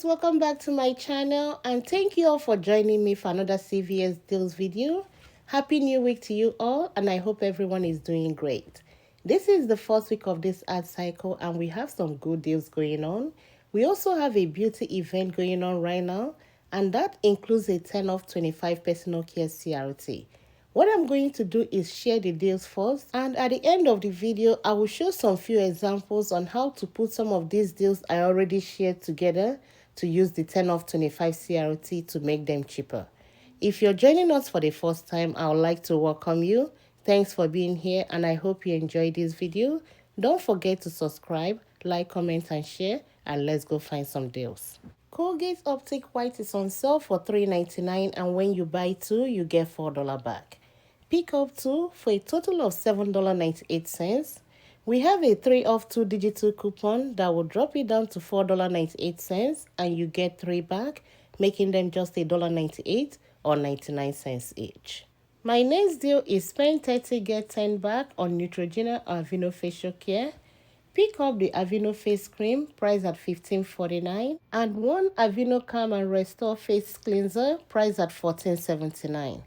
welcome back to my channel and thank you all for joining me for another CVS deals video. Happy new week to you all and I hope everyone is doing great. This is the first week of this ad cycle and we have some good deals going on. We also have a beauty event going on right now and that includes a 10 off 25 personal care CRT. What I'm going to do is share the deals first, and at the end of the video, I will show some few examples on how to put some of these deals I already shared together to use the 10 off 25 CRT to make them cheaper. If you're joining us for the first time, I would like to welcome you. Thanks for being here and I hope you enjoyed this video. Don't forget to subscribe, like, comment and share, and let's go find some deals. Colgate Optic White is on sale for $3.99 and when you buy 2, you get $4 back. Pick up 2 for a total of $7.98. We have a 3 off 2 digital coupon that will drop it down to $4.98 and you get 3 back, making them just $1.98 or 99 cents each. My next deal is spend 30 get 10 back on Neutrogena Aveeno facial care. Pick up the Aveeno face cream priced at $15.49 and one Aveeno Calm and Restore face cleanser priced at $14.79.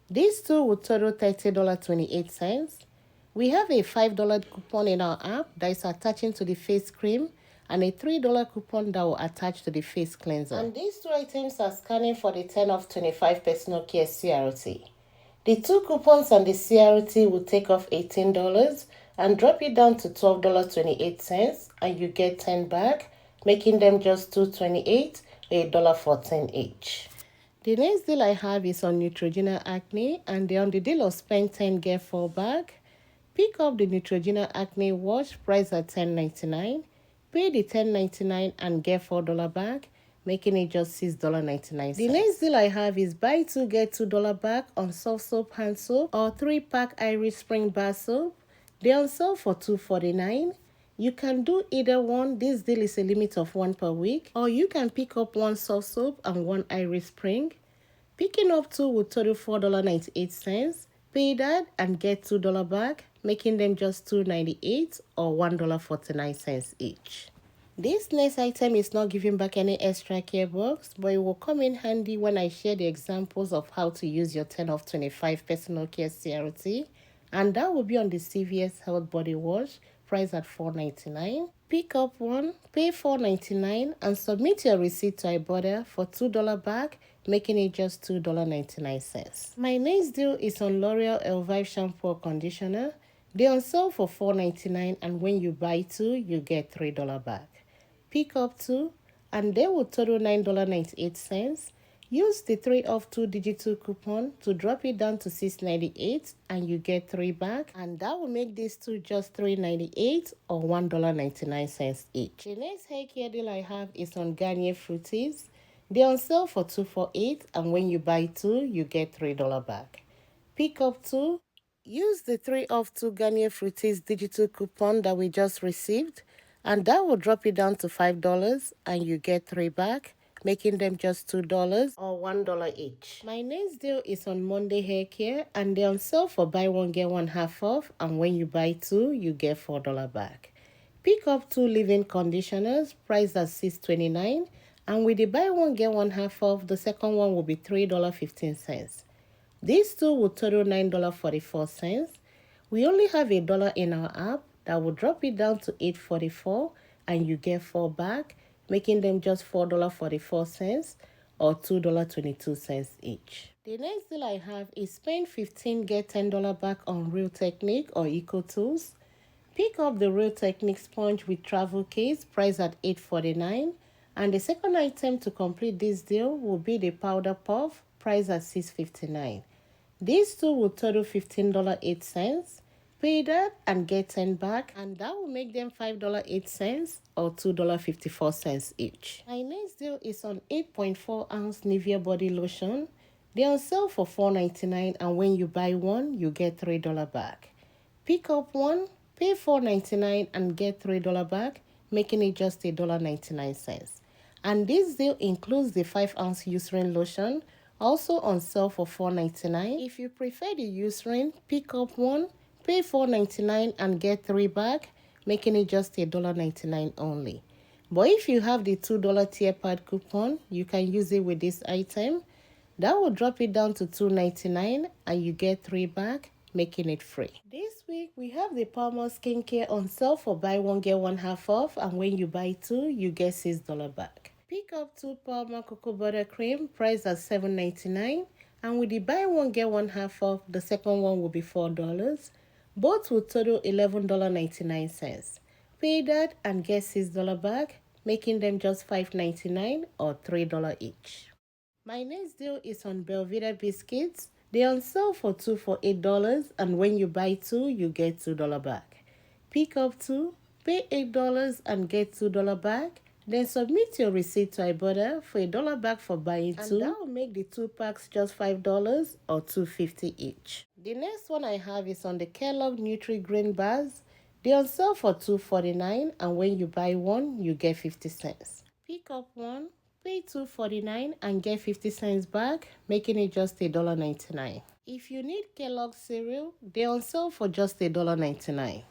These two will total $30.28. We have a $5 coupon in our app that is attaching to the face cream and a $3 coupon that will attach to the face cleanser. And these two items are scanning for the 10 off 25 personal care CRT. The two coupons on the CRT will take off $18 and drop it down to $12.28 and you get 10 back, making them just $2.28 or $1.14 each. The next deal I have is on Neutrogena Acne and they're on the deal of spend 10 get 4 back. Pick up the Neutrogena Acne wash priced at $10.99. Pay the $10.99 and get $4 back, making it just $6.99. The next deal I have is buy 2 get $2 back on soft soap hand soap or 3-pack Irish Spring bar soap. They're on sale for $2.49. You can do either one. This deal is a limit of 1 per week, or you can pick up 1 soft soap and 1 Irish Spring. Picking up 2 will total $4.98. Pay that and get $2 back, making them just $2.98 or $1.49 each. This next item is not giving back any extra care box, but it will come in handy when I share the examples of how to use your 10 off 25 personal care CRT, and that will be on the CVS Health Body Wash, priced at $4.99. Pick up 1, pay $4.99, and submit your receipt to Ibotta for $2 back, making it just $2.99. My next deal is on L'Oreal Elvive shampoo or conditioner. They're on sale for $4.99 and when you buy 2, you get $3 back. Pick up 2 and they will total $9.98. Use the 3 off 2 digital coupon to drop it down to $6.98 and you get 3 back, and that will make these two just $3.98 or $1.99 each. The next hair care deal I have is on Garnier Fructis. They're on sale for $2.48 and when you buy 2, you get $3 back. Pick up 2. Use the 3 off 2 Garnier Fructis digital coupon that we just received and that will drop it down to $5 and you get 3 back, making them just $2 or $1 each. My next deal is on Monday Hair Care and they're on sale for buy 1 get 1 half off and when you buy 2, you get $4 back. Pick up 2 leave-in conditioners priced at $6.29 and with the buy 1 get 1 half off, the second one will be $3.15. These two will total $9.44. We only have $1 in our app that will drop it down to $8.44 and you get 4 back, making them just $4.44 or $2.22 each. The next deal I have is spend 15 get $10 back on Real Technique or Eco Tools. Pick up the Real Technique sponge with travel case priced at $8.49 and the second item to complete this deal will be the powder puff priced at $6.59. These two will total $15.08. Pay that and get 10 back and that will make them $5.08 or $2.54 each. My next deal is on 8.4 ounce Nivea body lotion. They're on sale for $4.99 and when you buy 1, you get $3 back. Pick up 1, pay $4.99 and get $3 back, making it just $1.99. And this deal includes the 5 ounce Eucerin lotion, also on sale for $4.99. If you prefer the Eucerin, pick up 1, pay $4.99 and get 3 back, making it just $1.99 only. But if you have the $2 tier pad coupon, you can use it with this item. That will drop it down to $2.99 and you get 3 back, making it free. This week, we have the Palmer Skincare on sale for buy one, get one half off. And when you buy 2, you get $6 back. Pick up 2 Palmer Cocoa Butter Cream, priced at $7.99. And with the buy one, get one half off, the second one will be $4. Both will total $11.99. Pay that and get $6 back, making them just $5.99 or $3 each. My next deal is on Belvita biscuits. They're on sale for 2 for $8, and when you buy 2, you get $2 back. Pick up 2, pay $8 and get $2 back. Then submit your receipt to Ibotta for $1 back for buying 2. And that will make the 2 packs just $5 or $2.50 each. The next one I have is on the Kellogg Nutri-Grain bars. They're on sale for $2.49, and when you buy 1, you get 50 cents. Pick up 1, pay $2.49 and get 50 cents back, making it just $1.99. If you need Kellogg cereal, they're on sale for just $1.99.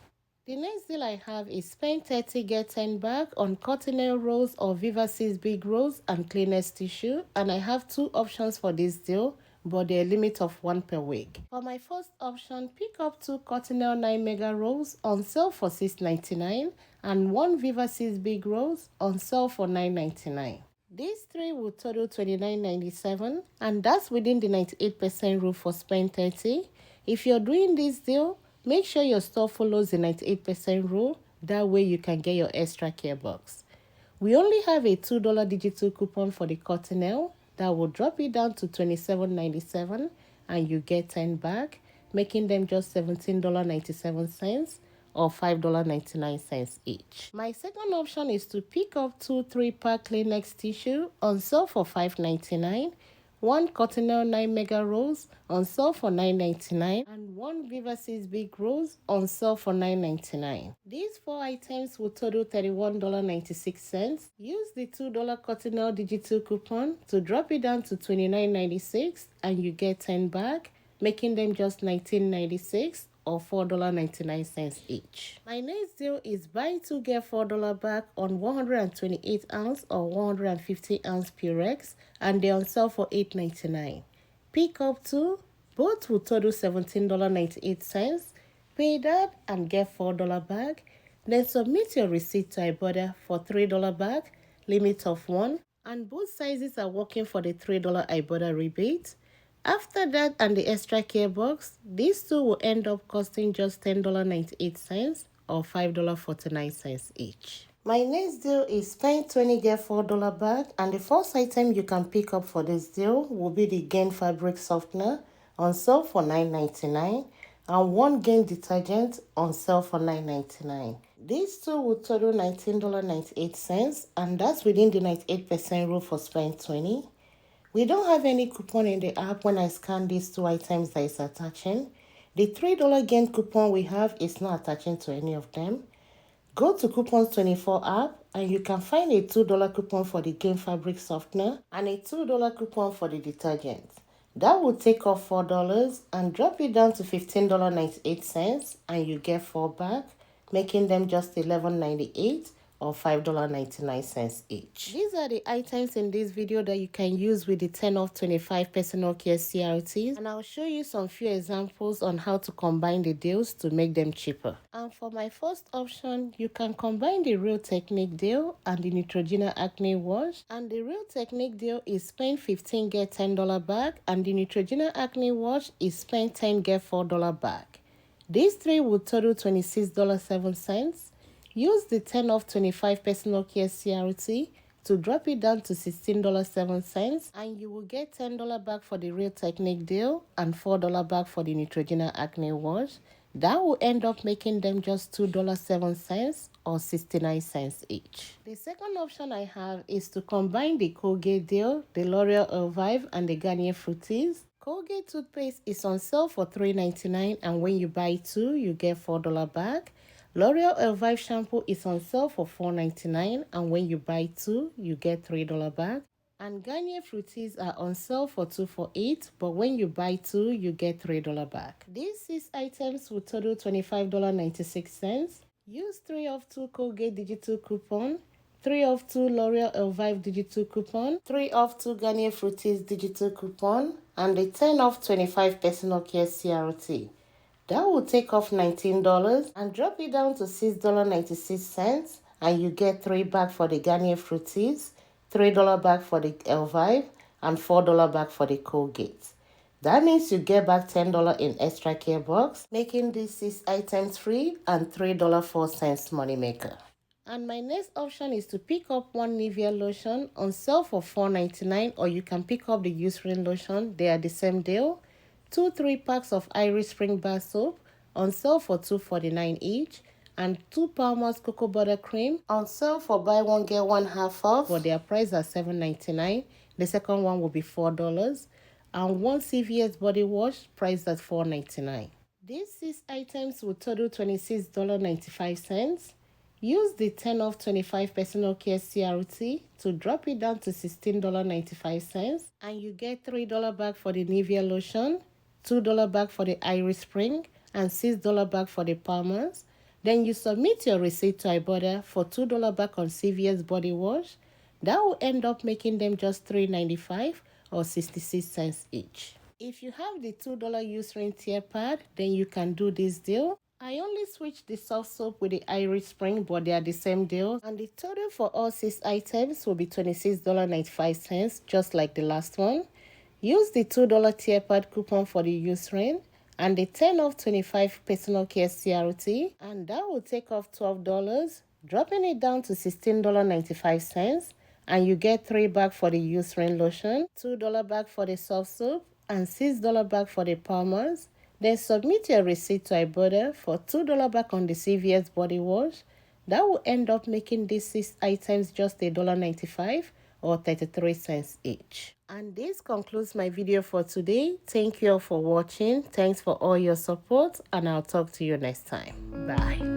The next deal I have is spend 30, get 10 back on Cottonelle rolls or Viva 6 big rolls and Kleenex tissue, and I have 2 options for this deal, but they're a limit of 1 per week. For my first option, pick up 2 Cottonelle 9 mega rolls on sale for $6.99 and 1 Viva 6 big rolls on sale for $9.99. These 3 will total $29.97, and that's within the 98% rule for spend 30. If you're doing this deal, make sure your store follows the 98% rule. That way you can get your extra care box. We only have a $2 digital coupon for the Cottonelle. That will drop it down to $27.97 and you get 10 back, making them just $17.97 or $5.99 each. My second option is to pick up 2 3-pack Kleenex tissue on sale for $5.99, 1 Cottonelle 9 mega rolls on sale for $9.99, and 1 Viva 6 big rolls on sale for $9.99. These 4 items will total $31.96. Use the $2 Cottonelle digital coupon to drop it down to $29.96 and you get 10 back, making them just $19.96 or $4.99 each. My next deal is buy 2 get $4 back on 128 ounce or 150 ounce Purex, and they're on sale for $8.99. Pick up 2, both will total $17.98. Pay that and get $4 back. Then submit your receipt to Ibotta for $3 back, limit of 1, and both sizes are working for the $3 Ibotta rebate. After that and the extra care box, these 2 will end up costing just $10.98 or $5.49 each. My next deal is spend 20 get $4 back, and the first item you can pick up for this deal will be the Gain Fabric Softener on sale for $9.99 and 1 Gain Detergent on sale for $9.99. These 2 will total $19.98, and that's within the 98% rule for spend 20. We don't have any coupon in the app when I scan these 2 items that is attaching. The $3 Gain coupon we have is not attaching to any of them. Go to Coupons 24 app and you can find a $2 coupon for the Gain Fabric Softener and a $2 coupon for the detergent. That will take off $4 and drop it down to $15.98 and you get 4 back, making them just $11.98 or $5.99 each. These are the items in this video that you can use with the 10 off 25 personal care CRTs, and I'll show you some few examples on how to combine the deals to make them cheaper. And for my first option, you can combine the Real Technique deal and the Neutrogena Acne Wash. And the Real Technique deal is spend 15 get $10 back, and the Neutrogena Acne Wash is spend 10 get $4 back. These 3 will total $26.07. Use the 10 off 25 personal care CRT to drop it down to $16.07, and you will get $10 back for the Real Technique deal and $4 back for the Neutrogena Acne Wash. That will end up making them just $2.07 or 69 cents each. The second option I have is to combine the Colgate deal, the L'Oreal Elvive, and the Garnier Fructis. Colgate toothpaste is on sale for $3.99, and when you buy 2, you get $4 back. L'Oreal Elvive shampoo is on sale for $4.99, and when you buy 2, you get $3 back. And Garnier Fructis are on sale for 2 for $8, but when you buy 2, you get $3 back. These 6 items will total $25.96. Use 3 of 2 Colgate digital coupon. 3 off 2 L'Oreal Elvive digital coupon, 3 off 2 Garnier Fructis digital coupon, and a 10 off 25 personal care CRT. That will take off $19 and drop it down to $6.96, and you get 3 back for the Garnier Fructis, $3 back for the Elvive, and $4 back for the Colgate. That means you get back $10 in extra care box, making these 6 items free and $3.04 moneymaker. And my next option is to pick up one Nivea lotion on sale for $4.99, or you can pick up the Eucerin lotion. They are the same deal. 2 3-packs of Irish Spring Bar Soap on sale for $2.49 each, and 2 Palmer's Cocoa Butter Cream on sale for buy one get one half off, but their price are $7.99. The second one will be $4, and 1 CVS body wash priced at $4.99. These 6 items will total $26.95. Use the 10 off 25 personal care CRT to drop it down to $16.95, and you get $3 back for the Nivea lotion, $2 back for the Irish Spring, and $6 back for the Palmer's. Then you submit your receipt to Ibotta for $2 back on CVS body wash. That will end up making them just $3.95 or 66 cents each. If you have the $2 Eucerin tear pad, then you can do this deal. I only switched the soft soap with the Irish Spring, but they are the same deal. And the total for all 6 items will be $26.95, just like the last one. Use the $2 tear pad coupon for the Eucerin and the 10 off 25 personal care CRT, and that will take off $12, dropping it down to $16.95, and you get 3 back for the Eucerin lotion, $2 back for the soft soap, and $6 back for the Palmer's. Then submit your receipt to Ibotta for $2 back on the CVS body wash. That will end up making these 6 items just $1.95 or 33 cents each. And this concludes my video for today. Thank you all for watching. Thanks for all your support, and I'll talk to you next time. Bye.